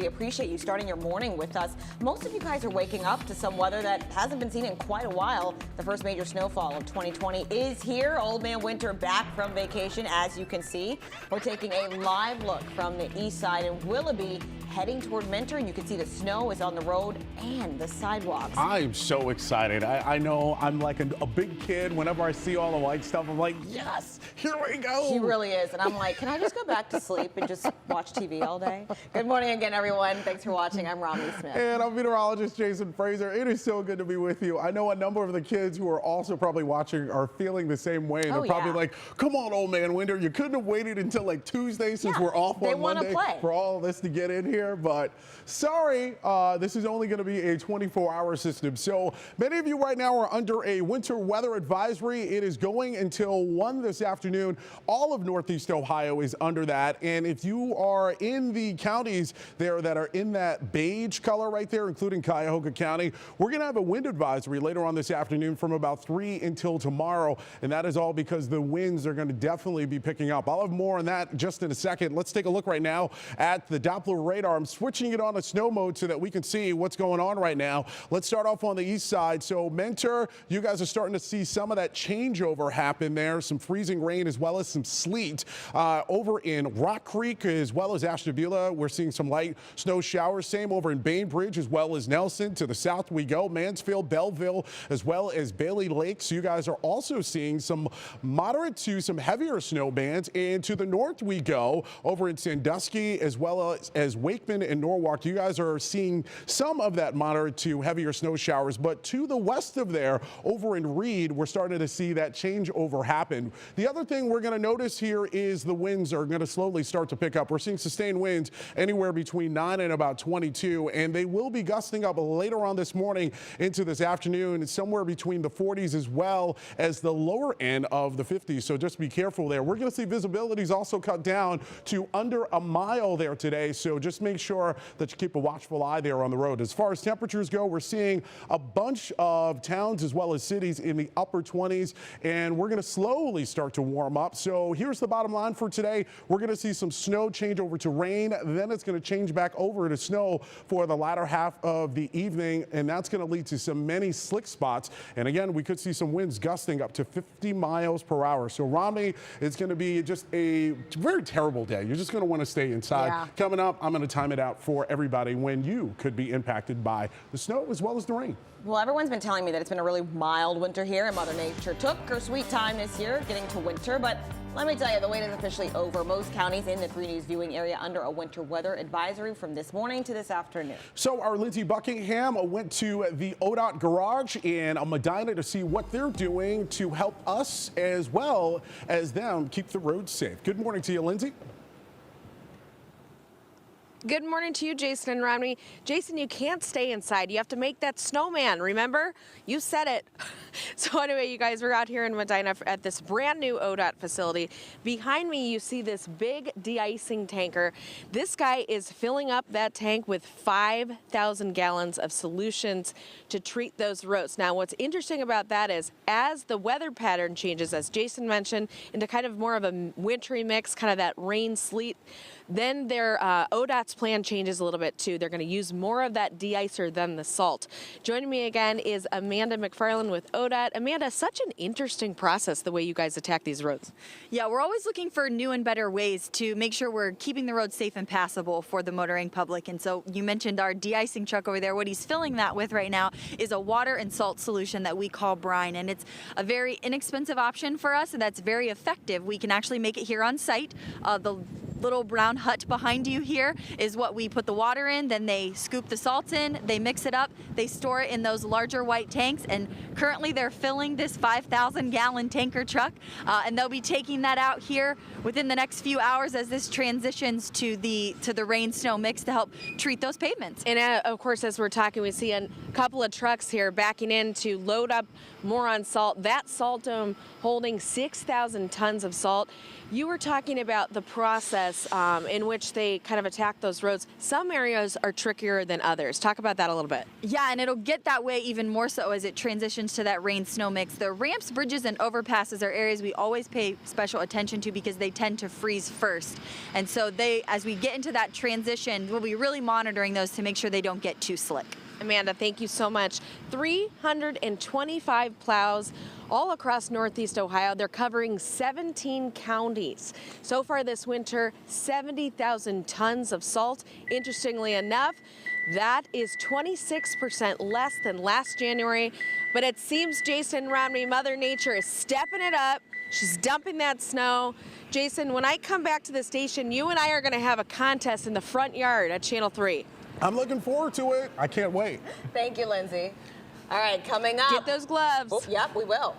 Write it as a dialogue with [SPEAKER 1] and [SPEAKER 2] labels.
[SPEAKER 1] We appreciate you starting your morning with us. Most of you guys are waking up to some weather that hasn't been seen in quite a while. The first major snowfall of 2020 is here. Old Man Winter back from vacation, as you can see. We're taking a live look from the east side in Willoughby, heading toward Minter. You can see the snow is on the road and the sidewalks.
[SPEAKER 2] I'm so excited. I know I'm like a big kid. Whenever I see all the white stuff, I'm like, yes, here we go.
[SPEAKER 1] He really is. And I'm like, can I just go back to sleep and just watch TV all day? Good morning again, everyone. Thanks for watching. I'm Romney Smith.
[SPEAKER 2] And I'm meteorologist Jason Fraser. It is so good to be with you. I know a number of the kids who are also probably watching are feeling the same way. And they're probably like, come on, Old Man Winter. You couldn't have waited until like Tuesday since we're off on Monday for all of this to get in here. But sorry, this is only going to be a 24-hour system. So many of you right now are under a winter weather advisory. It is going until 1 this afternoon. All of Northeast Ohio is under that. And if you are in the counties there that are in that beige color right there, including Cuyahoga County, we're going to have a wind advisory later on this afternoon from about 3 until tomorrow. And that is all because the winds are going to definitely be picking up. I'll have more on that just in a second. Let's take a look right now at the Doppler radar. I'm switching it on a snow mode so that we can see what's going on right now. Let's start off on the east side. So Mentor, you guys are starting to see some of that changeover happen there. Some freezing rain as well as some sleet over in Rock Creek as well as Ashtabula. We're seeing some light snow showers. Same over in Bainbridge as well as Nelson. To the south we go. Mansfield, Belleville, as well as Bailey Lake. So you guys are also seeing some moderate to some heavier snow bands. And to the north we go over in Sandusky as well as Wakeman and Norwalk. You guys are seeing some of that moderate to heavier snow showers. But to the west of there, over in Reed, we're starting to see that changeover happen. The other thing we're going to notice here is the winds are going to slowly start to pick up. We're seeing sustained winds anywhere between 9 and about 22, and they will be gusting up later on this morning into this afternoon, somewhere between the 40s as well as the lower end of the 50s. So just be careful there. We're going to see visibilities also cut down to under a mile there today. So just make sure that you keep a watchful eye there on the road. As far as temperatures go, we're seeing a bunch of towns as well as cities in the upper 20s, and we're going to slowly start to warm up. So here's the bottom line for today. We're going to see some snow change over to rain. Then it's going to change back over to snow for the latter half of the evening, and that's going to lead to some many slick spots. And again, we could see some winds gusting up to 50 miles per hour. So Romney, it's going to be just a very terrible day. You're just going to want to stay inside.
[SPEAKER 1] Yeah.
[SPEAKER 2] Coming up, I'm going to time it out for everybody when you could be impacted by the snow as well as the rain.
[SPEAKER 1] Well, everyone's been telling me that it's been a really mild winter here, and Mother Nature took her sweet time this year getting to winter. But let me tell you, the wait is officially over. Most counties in the 3 News viewing area under a winter weather advisory from this morning to this afternoon. So
[SPEAKER 2] our Lindsey Buckingham went to the ODOT garage in Medina to see what they're doing to help us as well as them keep the roads safe. Good morning to you, Lindsey.
[SPEAKER 3] Good morning to you, Jason and Romney. Jason, you can't stay inside. You have to make that snowman, remember? You said it. So anyway, you guys, we're out here in Medina at this brand new ODOT facility. Behind me, you see this big de-icing tanker. This guy is filling up that tank with 5,000 gallons of solutions to treat those roads. Now, what's interesting about that is as the weather pattern changes, as Jason mentioned, into kind of more of a wintry mix, kind of that rain, sleet, then their ODOT's plan changes a little bit too. They're going to use more of that de-icer than the salt. Joining me again is Amanda McFarland with ODOT. Amanda, such an interesting process the way you guys attack these roads.
[SPEAKER 4] Yeah, we're always looking for new and better ways to make sure we're keeping the roads safe and passable for the motoring public. And so you mentioned our de-icing truck over there. What he's filling that with right now is a water and salt solution that we call brine. And it's a very inexpensive option for us, and that's very effective. We can actually make it here on site. The little brown hut behind you here is what we put the water in, then they scoop the salt in, they mix it up, they store it in those larger white tanks, and currently they're filling this 5,000 gallon tanker truck, and they'll be taking that out here within the next few hours as this transitions to the rain snow mix to help treat those pavements.
[SPEAKER 3] And of course, as we're talking, we see a couple of trucks here backing in to load up more on salt. That salt dome holding 6,000 tons of salt. You were talking about the process in which they kind of attack those roads. Some areas are trickier than others. Talk about that a little bit.
[SPEAKER 4] Yeah, and it'll get that way even more so as it transitions to that rain-snow mix. The ramps, bridges, and overpasses are areas we always pay special attention to because they tend to freeze first. And so as we get into that transition, we'll be really monitoring those to make sure they don't get too slick.
[SPEAKER 3] Amanda, thank you so much. 325 plows all across Northeast Ohio. They're covering 17 counties. So far this winter, 70,000 tons of salt. Interestingly enough, that is 26% less than last January. But it seems, Jason Romney, Mother Nature is stepping it up. She's dumping that snow. Jason, when I come back to the station, you and I are going to have a contest in the front yard at Channel 3.
[SPEAKER 2] I'm looking forward to it. I can't wait.
[SPEAKER 1] Thank you, Lindsay. All right, coming up.
[SPEAKER 3] Get those gloves.
[SPEAKER 1] Oh, yep, we will.